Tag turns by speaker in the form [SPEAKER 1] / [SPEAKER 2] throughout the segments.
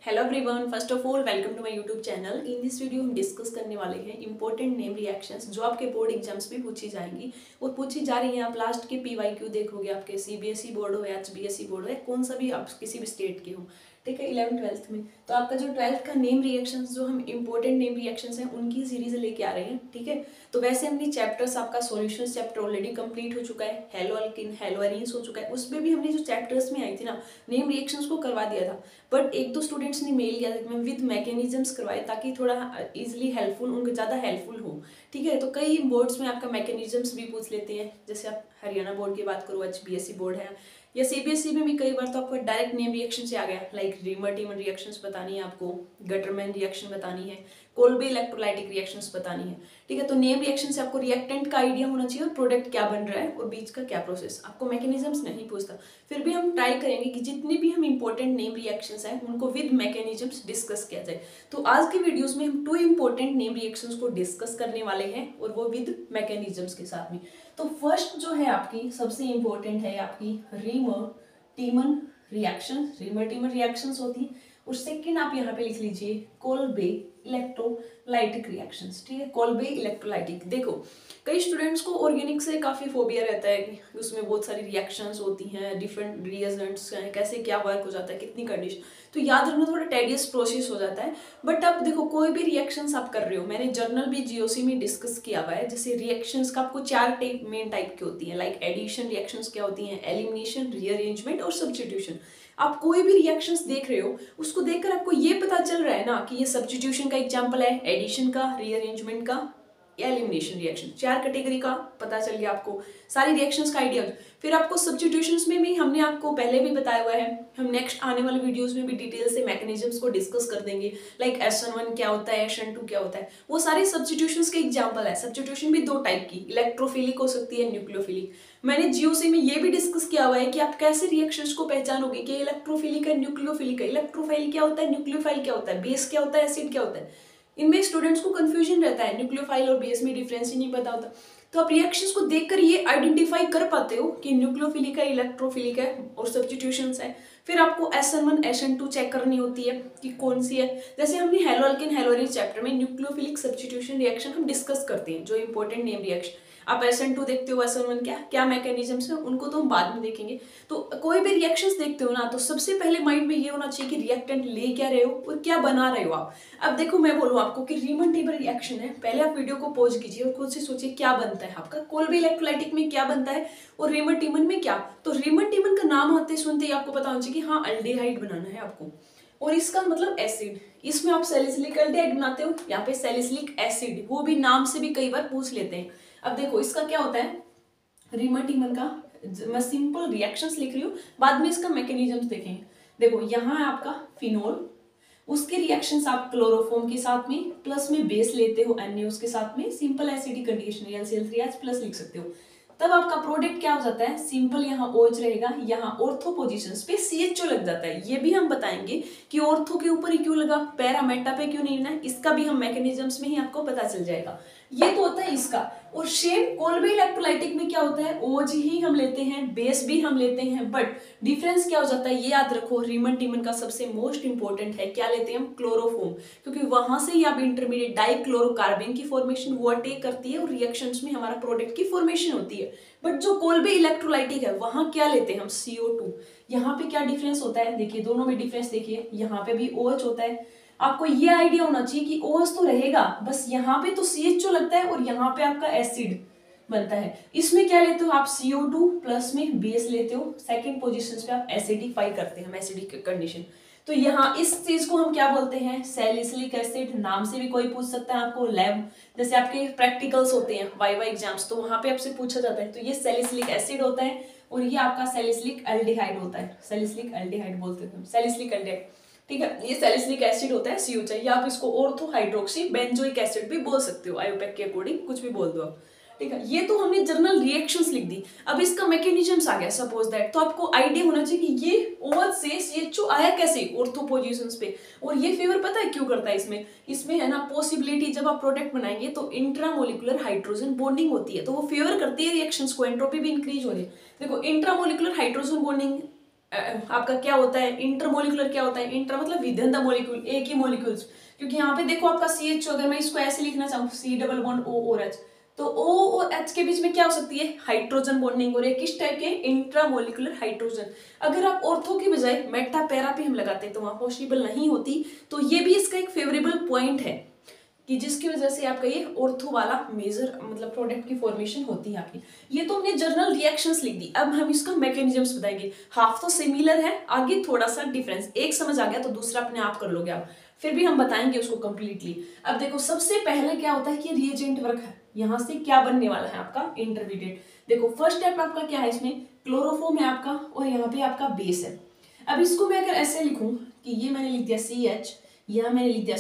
[SPEAKER 1] Hello everyone, first of all welcome to my YouTube channel. In this video हम discuss करने वाले हैं important name reactions जो आपके बोर्ड एग्जाम्स में पूछी जाएंगी और पूछी जा रही हैं। आप लास्ट के पीवाईक्यू देखोगे, आपके सीबीएसई बोर्ड हो या एचबीएसई बोर्ड हो या कौन सा भी आप किसी भी स्टेट के हो, ठीक है, 11th-12th में। तो आपका जो 12th का नेम रिएक्शंस जो हम इंपॉर्टेंट नेम रिएक्शंस हैं उनकी सीरीज लेके आ रहे हैं, ठीक है। तो वैसे हमने चैप्टर्स, आपका सॉल्यूशंस चैप्टर ऑलरेडी कंप्लीट हो चुका है, हेलो अल्किन हेलो एरीन्स हो चुका है। उसमें भी हमने जो चैप्टर्स में आई थी ना नेम रिएक्शंस को करवा दिया था, बट एक दो स्टूडेंट्स ने मेल किया था कि मैं विद मैकेनिज्म्स करवाए ताकि थोड़ा इजीली हेल्पफुल, उनको ज़्यादा हेल्पफुल हो, ठीक है। तो कई बोर्ड्स में आपका मैकेनिज्म्स भी पूछ लेते हैं, जैसे आप हरियाणा बोर्ड की बात करो, एचबीएसई बोर्ड है या सीबीएसई में भी कई बार तो आपको डायरेक्ट नेम रिएक्शन से आ गया, लाइक रीमर टीमर रिएक्शंस बतानी है आपको, गटरमैन रिएक्शन बतानी है, कोल्बे इलेक्ट्रोलाइटिक रिएक्शंस बतानी है, ठीक है। तो नेम रिएक्शन से आपको रिएक्टेंट का आइडिया होना चाहिए और प्रोडक्ट क्या बन रहा है और बीच का क्या प्रोसेस, आपको मैकेनिज्म्स नहीं पूछता। फिर भी हम ट्राई करेंगे कि जितनी भी हम इंपॉर्टेंट नेम रिएक्शंस हैं उनको विद मैकेनिज्म्स डिस्कस किया जाए। तो आज के वीडियोस में हम 2 इंपॉर्टेंट नेम रिएक्शंस को डिस्कस करने वाले हैं और वो विद मैकेनिज्म्स के साथ में। तो फर्स्ट जो है आपकी सबसे इंपॉर्टेंट है आपकी रीमर टीमन रिएक्शन, रीमर टीमन रिएक्शंस होती है। और सेकंड आप यहाँ पे लिख लीजिए कोल्बे इलेक्ट्रोलाइटिक रिएक्शंस, ठीक है। कोल्बे इलेक्ट्रोलाइटिक, देखो कई स्टूडेंट्स को ऑर्गेनिक से काफ़ी फोबिया रहता है कि उसमें बहुत सारी रिएक्शंस होती हैं, डिफरेंट रिएजेंट्स हैं, कैसे क्या वर्क हो जाता है, कितनी कंडीशन, तो याद रखना थोड़ा टेडियस प्रोसेस हो जाता है। बट अब देखो कोई भी रिएक्शंस आप कर रहे हो, मैंने जर्नल भी जीओसी में डिस्कस किया हुआ है, जैसे रिएक्शंस का आपको 4 मेन टाइप की होती है, लाइक एडिशन रिएक्शंस क्या होती हैं, एलिमिनेशन, रीअरेंजमेंट और सब्स्टिट्यूशन। आप कोई भी रिएक्शंस देख रहे हो उसको देखकर आपको ये पता चल रहा है ना कि ये सब्स्टिट्यूशन का एग्जांपल है, एडिशन का, रीअरेंजमेंट का या एलिमिनेशन रिएक्शन, 4 कैटेगरी का पता चल गया आपको, सारी रिएक्शंस का आइडिया। फिर आपको सब्स्टिट्यूशंस में भी हमने आपको पहले भी बताया हुआ है, हम नेक्स्ट आने वाले वीडियोस में भी डिटेल से मैकेनिज्म्स को डिस्कस कर देंगे, लाइक SN1 क्या होता है, SN2 क्या होता है, वो सारे सब्स्टिट्यूशंस के एग्जांपल है। सब्स्टिट्यूशन भी 2 टाइप की, इलेक्ट्रोफिलिक हो सकती है, न्यूक्लियोफिलिक। मैंने जीओसी में ये भी डिस्कस किया हुआ है कि आप कैसे रिएक्शंस को पहचानोगे कि इलेक्ट्रोफिलिक है, न्यूक्लियोफिलिक है। इलेक्ट्रोफाइल क्या होता है, न्यूक्लियोफाइल क्या होता है, बेस क्या होता है, एसिड क्या होता है, इनमें स्टूडेंट्स को कंफ्यूजन रहता है, न्यूक्लियोफाइल और बेस में डिफरेंस ही नहीं पता होता। तो आप रिएक्शंस को देखकर ये आइडेंटिफाई कर पाते हो कि न्यूक्लियोफिलिक है, इलेक्ट्रोफिलिक है और सब्स्टिट्यूशंस है। फिर आपको SN1 SN2 चेक करनी होती है कि कौन सी है। जैसे हमने hello alkene hello arenes chapter में न्यूक्लियोफिलिक सब्स्टिट्यूशन रिएक्शन हम डिस्कस करते हैं, जो इंपॉर्टेंट नेम रिएक्शन। आप SN2 देखते हो, SN1 क्या क्या मैकेनिज्म्स है, उनको तो हम बाद में देखेंगे। तो कोई भी रिएक्शंस देखते हो ना, तो सबसे पहले माइंड में ये होना चाहिए कि रिएक्टेंट ले क्या रहे हो और क्या बना रहे हो आप। अब देखो मैं बोलूँ आपको कि रीमन टीमन रिएक्शन है, पहले आप वीडियो को पॉज कीजिए और खुद से सोचिए क्या बनता है आपका, कोल्बे इलेक्ट्रोलाइटिक में क्या बनता है और रीमन टीमन में क्या। तो रीमन टीमन का नाम आते सुनते ही आपको पता होना चाहिए कि हाँ अल्डिहाइड बनाना है आपको, और इसका मतलब एसिड। इसमें आप सैलिसिलिक एल्डिहाइड बनाते हो, यहाँ पे सैलिसिलिक एसिड, वो भी नाम से भी कई बार पूछ लेते हैं। अब देखो इसका क्या होता है, रीमर टीमर का मैं सिंपल रिएक्शंस लिख रही हूँ, बाद में इसका मैकेनिज्म्स देखेंगे। देखो यहाँ है आपका फिनोल, उसके रिएक्शंस आप क्लोरोफॉर्म के साथ में प्लस में बेस लेते हो NaOH के साथ में, simple acidic condition LCl3H plus लिख सकते हो। तब आपका प्रोडक्ट क्या हो जाता है, सिंपल यहाँ OH रहेगा, यहाँ ऑर्थो पोजीशंस पे CHO लग जाता है। ये भी हम बताएंगे कि ऑर्थो के ऊपर ही क्यों लगा, पैरा मेटा पे क्यों नहीं लेना, इसका भी हम मैकेनिज्म्स में ही आपको पता चल जाएगा। ये तो होता है इसका। और सेम कोल्बे इलेक्ट्रोलाइटिक में क्या होता है, OH ही हम लेते हैं, बेस भी हम लेते हैं, बट डिफरेंस क्या हो जाता है ये याद रखो। रीमन टीमन का सबसे मोस्ट इंपॉर्टेंट है, क्या लेते हैं हम, क्लोरोफॉर्म, क्योंकि वहां से ही आप इंटरमीडिएट डाइक्लोरोकार्बन की फॉर्मेशन वो अटेक करती है और रिएक्शंस में हमारा प्रोडक्ट की फॉर्मेशन होती है। बट जो कोल्बे इलेक्ट्रोलाइटिक है वहां क्या लेते हैं हम, CO2। यहाँ पे क्या डिफरेंस होता है, देखिए दोनों में डिफरेंस देखिए, यहाँ पे भी OH होता है। आपको ये आइडिया होना चाहिए कि OH तो रहेगा, बस यहाँ पे तो CHO लगता है और यहाँ पे आपका एसिड बनता है। इसमें क्या लेते हो आप, CO2 प्लस में बेस लेते हो, सेकंड पोजीशन पे आप एसिडिफाई करते हैं, एसिडिक कंडीशन। तो यहाँ इस चीज को हम क्या बोलते हैं, सैलिसिलिक एसिड। नाम से भी कोई पूछ सकता है आपको, लैब जैसे आपके प्रैक्टिकल्स होते हैं, वाइवा एग्जाम्स, तो वहां पे आपसे पूछा जाता है। तो ये सैलिसिलिक एसिड होता है और ये आपका सैलिसिलिक एल्डिहाइड होता है, सैलिसिलिक एल्डिहाइड बोलते हैं, सैलिसिलिक एल्डिहाइड, ठीक है। ये सैलिसिलिक एसिड होता है, COH, या आप इसको ऑर्थो हाइड्रोक्सी बेंजोइक एसिड भी बोल सकते हो, आयोपेक के अकॉर्डिंग कुछ भी बोल दो आप, ठीक है। ये तो हमने जर्नल रिएक्शंस लिख दी। अब इसका मैकेनिज्म्स आ गया सपोज दैट, तो आपको आइडिया होना चाहिए कि ये OH से CHO आया कैसे ऑर्थो पोजीशंस पे, और ये फेवर पता है क्यों करता है इसमें है ना पॉसिबिलिटी, जब आप प्रोडक्ट बनाएंगे तो इंट्रामोलिकुलर हाइड्रोजन बॉन्डिंग होती है, तो वो फेवर करती है रिएक्शंस को, एंट्रोपी भी इंक्रीज हो रही है। देखो इंट्रामोलिकुलर हाइड्रोजन बॉन्डिंग आपका क्या होता है इंटरमोलिकुलर, क्या होता है इंटर मतलब विद इन द मॉलिक्यूल, एक ही मॉलिक्यूल्स। क्योंकि यहाँ पे देखो आपका CH, अगर मैं इसको ऐसे लिखना चाहूँ C डबल बॉन्ड O और H, तो O और H के बीच में क्या हो सकती है हाइड्रोजन बॉन्डिंग हो रही है, किस टाइप के इंट्रामोलिकुलर हाइड्रोजन। अगर आप ऑर्थो की बजाय मेटा पैरा पे हम लगाते हैं तो वहां पॉसिबल नहीं होती। तो ये भी इसका एक फेवरेबल पॉइंट है कि जिसकी वजह से आपका ये ऑर्थो वाला मेजर मतलब प्रोडक्ट की फॉर्मेशन होती है आपकी। ये तो हमने जर्नल रिएक्शंस लिख दी, अब हम इसका मैकेनिज्म्स बताएंगे। हाफ तो सिमिलर है, आगे थोड़ा सा डिफरेंस, एक समझ आ गया तो दूसरा अपने आप कर लोगे आप, फिर भी हम बताएंगे उसको कंप्लीटली। अब देखो सबसे पहले क्या होता है कि रिएजेंट वर्क है, यहाँ से क्या बनने वाला है आपका इंटरमीडिएट। देखो फर्स्ट स्टेप आपका क्या है, इसमें क्लोरोफॉर्म है आपका और यहाँ पे आपका बेस है। अब इसको मैं अगर ऐसे लिखूं कि ये मैंने लिख दिया CH, यहाँ मैंने लिख दिया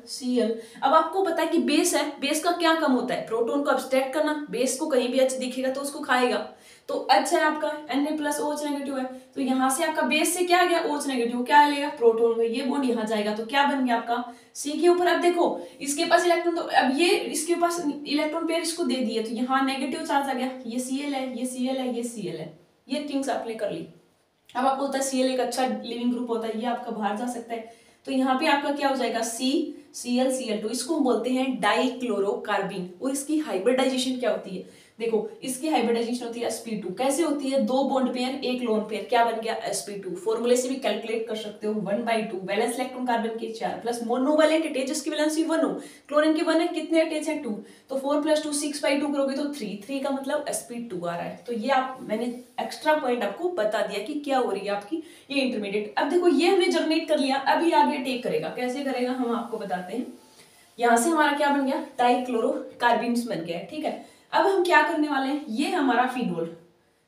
[SPEAKER 1] Cl। अब आपको पता है कि बेस है, बेस का क्या काम होता है प्रोटॉन को अब्स्ट्रैक्ट करना। बेस को कहीं भी H दिखेगा तो उसको खाएगा, तो H है आपका Na+OH नेगेटिव है, तो यहाँ से आपका बेस से क्या आ गया OH नेगेटिव, क्या लेगा प्रोटॉन में, ये बॉन्ड यहाँ जाएगा तो क्या बन गया आपका C के ऊपर। अब देखो इसके पास इलेक्ट्रॉन, तो अब ये इसके पास इलेक्ट्रॉन पेयर इसको दे दिए तो यहाँ नेगेटिव चार्ज आ गया, ये Cl है, ये Cl है, ये Cl है, ये थिंग्स आपने कर ली। अब आपको पता है Cl एक अच्छा लिविंग ग्रुप होता है, ये आपका बाहर जा सकता है, तो यहाँ पे आपका क्या हो जाएगा CCl Cl2, इसको हम बोलते हैं डाइक्लोरोकार्बिन। और इसकी हाइब्रिडाइजेशन क्या होती है, देखो इसकी हाइब्रिडाइजेशन होती है sp2। कैसे होती है, दो बॉन्ड पेयर एक लोन पेयर, क्या बन गया sp2। फॉर्मूले से भी कैलकुलेट कर सकते हो 1/2, वैलेंस इलेक्ट्रॉन कार्बन के 4 प्लस मोनोवैलेंट अटैच जिसकी वैलेंसी 1 हो, क्लोरीन की 1 है, कितने अटैच है 2, तो 4 + 2 6/2 करोगे तो 3 का मतलब sp2 आ रहा है। तो ये आप मैंने एक्स्ट्रा पॉइंट आपको बता दिया कि क्या हो रही है आपकी ये इंटरमीडिएट। अब देखो ये हमने जनरेट कर लिया, अभी आगे टेक करेगा, कैसे करेगा हम आपको बताते हैं। यहाँ से हमारा क्या बन गया डाइक्लोरोकार्बिन्स बन गया है, ठीक है। अब हम क्या करने वाले हैं, ये हमारा फिनोल,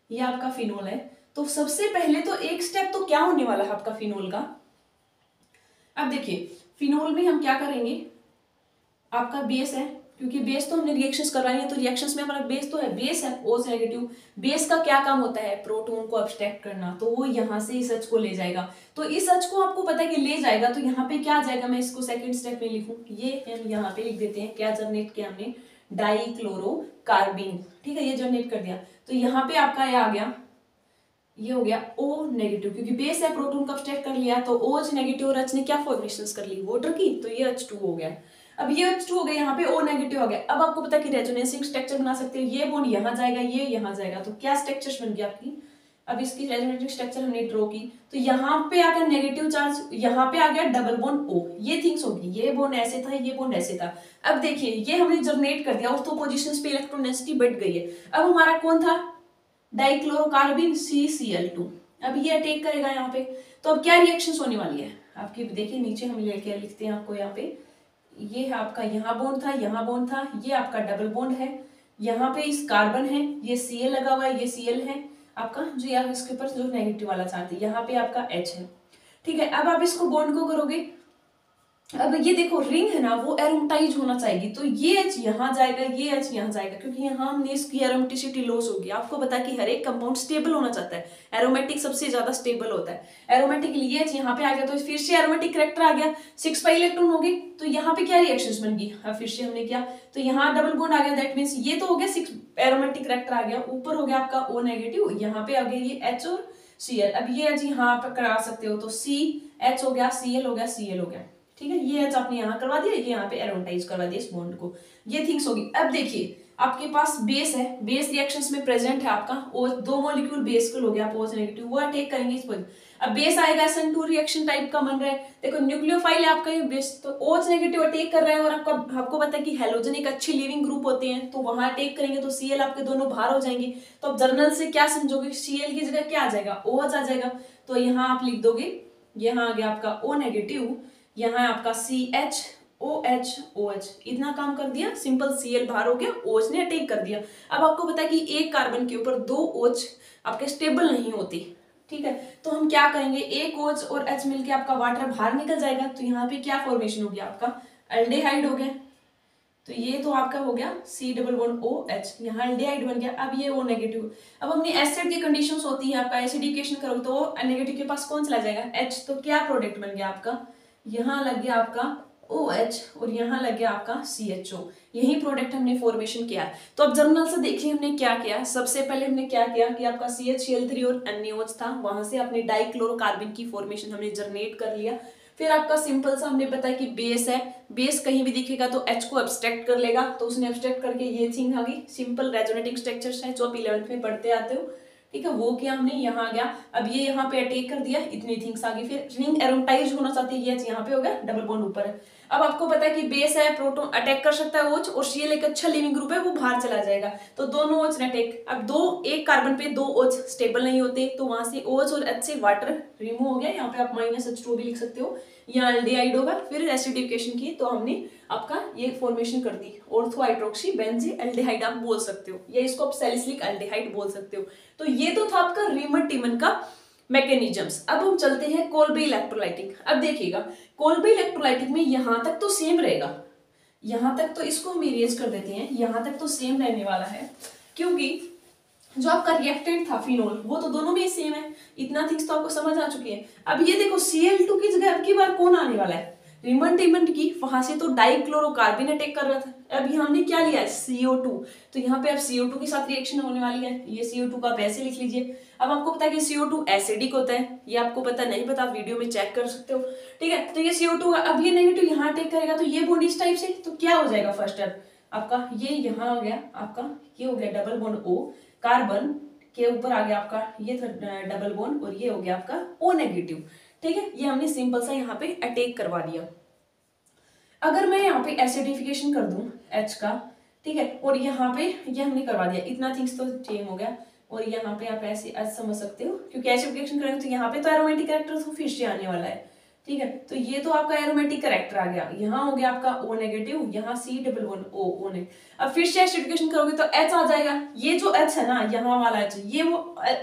[SPEAKER 1] ये आपका फिनोल है। तो सबसे पहले तो एक स्टेप तो क्या होने वाला है आपका फिनोल का। अब देखिए फिनोल में हम क्या करेंगे, आपका बेस है, क्योंकि बेस तो हमने रिएक्शंस करवाई है, तो रिएक्शंस में हमारा बेस तो है, बेस है OH नेगेटिव। बेस का क्या काम होता है प्रोटॉन को अब्स्ट्रैक्ट करना, तो वो यहाँ से इस H को ले जाएगा। तो इस H को आपको पता है कि ले जाएगा, तो यहाँ पे क्या आ जाएगा, मैं इसको सेकंड स्टेप में लिखूं, ये हम यहाँ पे लिख देते हैं, क्या जनरेट किया हमने डाइक्लोरोकार्बिन, ठीक है, ये जनरेट कर दिया। तो यहाँ पे आपका ये आ गया, ये हो गया O नेगेटिव, क्योंकि बेस है प्रोटॉन को अब्स्ट्रैक्ट कर लिया, तो OH नेगेटिव और H ने क्या फॉर्मेशंस कर ली वाटर की, तो ये H2 हो गया। अब ये H2 हो गया, यहाँ पे O नेगेटिव आ गया। अब आपको पता है कि रेजोनेंसिंग स्ट्रक्चर बना सकते हो, ये बॉन्ड यहाँ जाएगा, ये यहाँ जाएगा, तो क्या स्ट्रक्चर्स बन गई आपकी। अब इसकी रेजोनेंसिंग स्ट्रक्चर हमने ड्रॉ की, तो यहाँ पे आ गया नेगेटिव चार्ज, यहाँ पे आ गया डबल बॉन्ड O, ये थिंग्स होगी, ये बॉन्ड ऐसे था, ये बॉन्ड ऐसे था। अब देखिए ये हमने जनरेट कर दिया, ऑर्थो पोजीशंस पे इलेक्ट्रॉन डेंसिटी बढ़ गई है। अब हमारा कौन था डाइक्लोरोकार्बिन CCl2, अब ये अटैक करेगा यहाँ पे। तो अब क्या रिएक्शंस होने वाली है आपकी, देखिए नीचे हम लेके लिखते हैं आपको, यहाँ पे ये है आपका, यहाँ बॉन्ड था, यहाँ बॉन्ड था, ये आपका डबल बॉन्ड है, यहाँ पे इस कार्बन है, ये Cl लगा हुआ है, ये Cl है आपका, जो यार इसके ऊपर जो नेगेटिव वाला चार्ज है, यहाँ पे आपका H है, ठीक है। अब आप इसको बॉन्ड को करोगे, अब ये देखो रिंग है ना वो एरोमेटाइज होना चाहिए, तो ये H यहाँ जाएगा, ये H यहाँ जाएगा, क्योंकि यहाँ हमने इसकी एरोमेटिसिटी लॉस होगी। आपको पता है कि हर एक कंपाउंड स्टेबल होना चाहता है, एरोमेटिक सबसे ज्यादा स्टेबल होता है। एरोमेटिक ये H यहाँ पे आ गया, तो फिर से एरोमेटिक करेक्टर आ गया, 6 पाई इलेक्ट्रॉन हो गए, तो यहाँ पे क्या रिएक्शंस बन गई, फिर से हमने किया, तो यहाँ डबल बॉन्ड आ गया, दैट मीन्स ये तो हो गया 6 एरोमेटिक करेक्टर आ गया, ऊपर हो गया आपका O नेगेटिव, यहाँ पे आ गया ये H और Cl। अब ये H यहाँ पर करा सकते हो, तो CH हो गया, Cl हो गया, Cl हो गया, ठीक है। ये H आपने यहाँ करवा दिया, ये यहाँ पे एरोमेटाइज करवा दिया इस बॉन्ड को, ये थिंग्स होगी। अब देखिए आपके पास बेस है, बेस रिएक्शंस में प्रेजेंट है आपका, और दो मॉलिक्यूल बेस को हो गया OH नेगेटिव, वो अटैक करेंगे इस पर। अब बेस आएगा SN2 रिएक्शन टाइप का बन रहा है, देखो न्यूक्लियोफाइल है आपका ये बेस, तो OH नेगेटिव अटैक कर रहा है, और आपको पता है कि हेलोजन एक अच्छी लिविंग ग्रुप होते हैं, तो वहां अटैक करेंगे तो Cl आपके दोनों बाहर हो जाएंगे। तो अब जर्नल से क्या समझोगे, Cl की जगह क्या आ जाएगा OH आ जाएगा, तो यहाँ आप लिख दोगे, यहाँ आ गया आपका O नेगेटिव, यहाँ आपका CH OH OH, इतना काम कर दिया, सिंपल Cl बाहर हो गया, OH ने अटैक कर दिया। अब आपको पता है कि एक कार्बन के ऊपर 2 OH आपके स्टेबल नहीं होती, ठीक है, तो हम क्या करेंगे, एक OH और H मिलके आपका वाटर बाहर निकल जाएगा, तो यहाँ पे क्या फॉर्मेशन हो गया आपका एल्डिहाइड हो गया, तो ये तो आपका हो गया C डबल बॉन्ड OH, यहाँ एल्डिहाइड बन गया। अब ये O नेगेटिव, अब अपनी एसिड की कंडीशंस होती है, आपका एसिडिकेशन करोगे तो नेगेटिव के पास कौन चला जाएगा H, तो क्या प्रोडक्ट बन गया आपका, यहाँ लग गया आपका OH और यहाँ लग गया आपका CHO। यही प्रोडक्ट हमने फॉर्मेशन किया है। तो अब जर्नल से देखिए हमने क्या किया। सबसे पहले हमने क्या किया कि आपका CHCl3 और NaOH था, वहां से अपने डाइक्लोरोकार्बन की फॉर्मेशन हमने जनरेट कर लिया। फिर आपका सिंपल सा हमने बताया कि बेस है, बेस कहीं भी दिखेगा तो H को एब्स्ट्रैक्ट कर लेगा, तो उसने एब्स्ट्रैक्ट करके ये थिंग आ गई। सिंपल रेजोनेटिंग स्ट्रक्चर्स है जो आप 11th में पढ़ते आते हो, ठीक है, वो क्या हमने यहाँ आ गया। अब ये यहाँ पे अटैक कर दिया, इतनी थिंग्स आ गई। फिर रिंग एरोमेटाइज होना चाहती है, ये यहाँ पे हो गया, डबल बॉन्ड ऊपर है। अब आपको पता है कि बेस है, प्रोटॉन अटैक कर सकता है OH, और Cl एक अच्छा लिविंग ग्रुप है, वो बाहर चला जाएगा, तो दोनों OH ने अटैक। अब एक कार्बन पे 2 OH स्टेबल नहीं होते, तो वहां से OH और H से वाटर रिमूव हो गया। यहाँ पे आप -H2 भी लिख सकते हो, यहाँ एल्डिहाइड होगा। फिर एसिडिफिकेशन की तो हमने आपका ये फॉर्मेशन कर दी, ऑर्थो हाइड्रोक्सी बेंजीन एल्डिहाइड आप बोल सकते हो, या इसको आप सैलिसिलिक एल्डिहाइड बोल सकते हो। तो ये तो था आपका रीमन टीमन का मैकेनिज्म्स। अब हम चलते हैं कोल्बे इलेक्ट्रोलाइटिक। अब देखिएगा कोल्बे इलेक्ट्रोलाइटिक में यहां तक तो सेम रहेगा, यहां तक तो इसको हम इरेज कर देते हैं, यहां तक तो सेम रहने वाला है, क्योंकि जो आपका रिएक्टेंट था फिनोल वो तो दोनों में सेम है। इतना थिंग्स तो आपको समझ आ चुकी है। अब ये देखो Cl2 की जगह अब की बार कौन आने वाला है, रिमन टिमन की, वहां से तो डाइक्लोरोकार्बन अटैक कर रहा था। अब हमने क्या लिया है CO2, तो यहाँ पे अब CO2 के साथ रिएक्शन होने वाली है। ये CO2 का आप ऐसे लिख लीजिए। अब आपको पता है कि CO2 एसिडिक होता है, ये आपको पता नहीं पता, आप वीडियो में चेक कर सकते हो, ठीक है। तो ये CO2 अब ये नेगेटिव यहाँ अटैक करेगा, तो ये बॉन्ड इस टाइप से, तो क्या हो जाएगा फर्स्ट स्टेप आपका, ये यहाँ आ गया आपका, ये हो गया डबल बॉन्ड O, कार्बन के ऊपर आ गया आपका ये डबल बॉन्ड, और ये हो गया आपका O नेगेटिव, ठीक है। ये हमने सिंपल सा यहाँ पे अटैक करवा दिया। अगर मैं यहाँ पे एसिडिफिकेशन कर दूं H का, ठीक है, और यहाँ पे ये हमने करवा दिया, इतना थिंग्स तो चेंज हो गया। और यहाँ पे आप ऐसे H समझ सकते हो, क्योंकि एसिडिफिकेशन करेंगे तो यहाँ पे तो एरोमेटिक कैरेक्टर तो फिर से आने वाला है, ठीक है। तो ये तो आपका एरोमेटिक कैरेक्टर आ गया, यहाँ हो गया आपका O नेगेटिव, यहाँ C डबल बॉन्ड O ने। अब फिर से एसिडिफिकेशन करोगे तो H आ जाएगा। ये जो H है ना, यहाँ वाला H, ये वो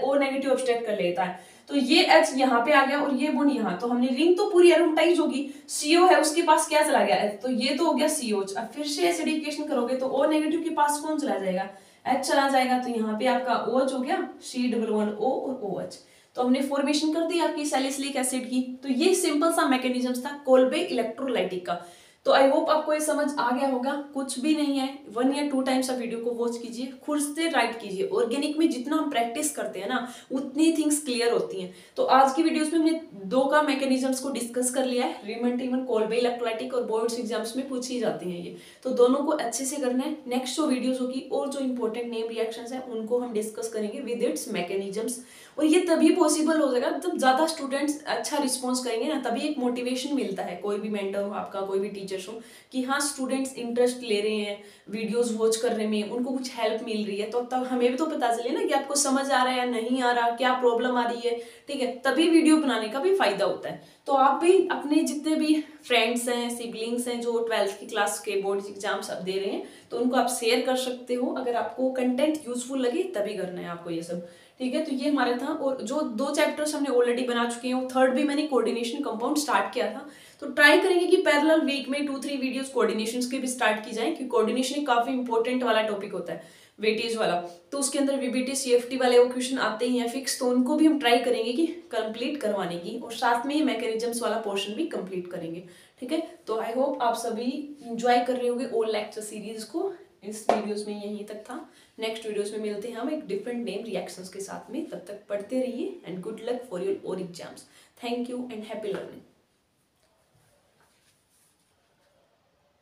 [SPEAKER 1] O नेगेटिव ऑब्स्ट्रैक्ट कर लेता है, तो ये H यहाँ पे आ गया और ये बॉन्ड यहाँ, तो हमने रिंग तो पूरी एरोमेटाइज होगी। CO है उसके पास क्या चला गया H, तो ये तो हो गया COH। अब फिर से एसिडिफिकेशन करोगे तो O नेगेटिव के पास कौन चला जाएगा, H चला जाएगा, तो यहाँ पे आपका OH हो गया, C डबल बॉन्ड O और OH। तो हमने फॉर्मेशन कर दी आपकी सैलिसिलिक एसिड की। तो ये सिंपल सा मैकेनिज्म था कोल्बे इलेक्ट्रोलाइटिक का। तो आई होप आपको ये समझ आ गया होगा, कुछ भी नहीं है, 1 या 2 टाइम्स आप वीडियो को वॉच कीजिए, खुद से राइट कीजिए। ऑर्गेनिक में जितना हम प्रैक्टिस करते हैं ना, उतनी थिंग्स क्लियर होती हैं। तो आज की वीडियोस में हमने 2 का मैकेनिज्म्स को डिस्कस कर लिया है, रीमन टीमन कोल्बे इलेक्ट्रोलाइटिक, और बोर्ड्स एग्जाम्स में पूछी जाती हैं ये, तो दोनों को अच्छे से करना है। नेक्स्ट जो वीडियोज होगी और जो इंपॉर्टेंट नेम रिएक्शंस है उनको हम डिस्कस करेंगे विद इट्स मैकेनिज्म्स। और ये तभी पॉसिबल हो जाएगा जब ज्यादा स्टूडेंट्स अच्छा रिस्पॉन्स करेंगे ना, तभी एक मोटिवेशन मिलता है। कोई भी मेंटर हो आपका, कोई भी टीचर्स हो, कि हाँ स्टूडेंट्स इंटरेस्ट ले रहे हैं वीडियोस वॉच करने में, उनको कुछ हेल्प मिल रही है, तो तब हमें भी तो पता चले ना कि आपको समझ आ रहा है या नहीं आ रहा, क्या प्रॉब्लम आ रही है, ठीक है। तभी वीडियो बनाने का भी फायदा होता है। तो आप भी अपने जितने भी फ्रेंड्स हैं, सिबलिंग्स हैं जो 12th की क्लास के बोर्ड एग्जाम्स अब दे रहे हैं, तो उनको आप शेयर कर सकते हो। अगर आपको कंटेंट यूजफुल लगे तभी करना है आपको ये सब, ठीक है। तो ये हमारा था, और जो 2 चैप्टर्स हमने ऑलरेडी बना चुके हैं, थर्ड भी मैंने कोऑर्डिनेशन कंपाउंड स्टार्ट किया था। तो ट्राई करेंगे कि पैरेलल वीक में 2-3 वीडियोस कोऑर्डिनेशंस के भी स्टार्ट की जाए, क्योंकि कोऑर्डिनेशन काफी इंपॉर्टेंट वाला टॉपिक होता है, वेटेज वाला। तो उसके अंदर VBT CFT वाले वो क्वेश्चन आते ही हैं फिक्स, तो उनको भी हम ट्राई करेंगे कि कंप्लीट करवाने की, और साथ में ही मैकेनिज्म्स वाला पोर्शन भी कंप्लीट करेंगे, ठीक है। तो आई होप आप सभी इंजॉय कर रहे होंगे ऑल लेक्चर सीरीज को। इस वीडियोस में यहीं तक था, नेक्स्ट वीडियोस में मिलते हैं हम एक डिफरेंट नेम रिएक्शंस के साथ में। तब तक पढ़ते रहिए and good luck for your और exams. Thank you and happy learning.